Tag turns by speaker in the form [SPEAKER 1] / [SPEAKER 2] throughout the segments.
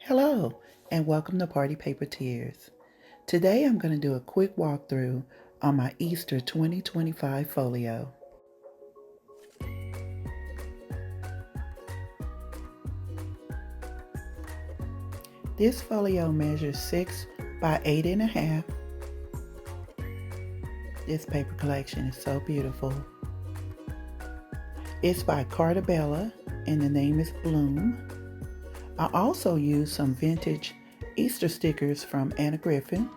[SPEAKER 1] Hello, and welcome to Party Paper Tears. Today I'm going to do a quick walkthrough on my Easter 2025 folio. This folio measures 6 by 8.5. This paper collection is so beautiful. It's by Cartabella and the name is Bloom. I also used some vintage Easter stickers from Anna Griffin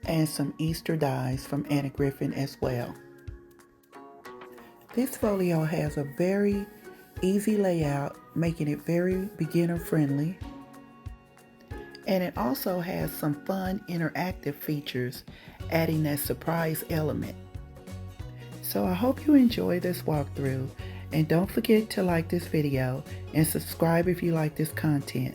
[SPEAKER 1] and some Easter dies from Anna Griffin as well. This folio has a very easy layout, making it very beginner friendly. And it also has some fun interactive features, adding that surprise element. So I hope you enjoy this walkthrough, and don't forget to like this video and subscribe if you like this content.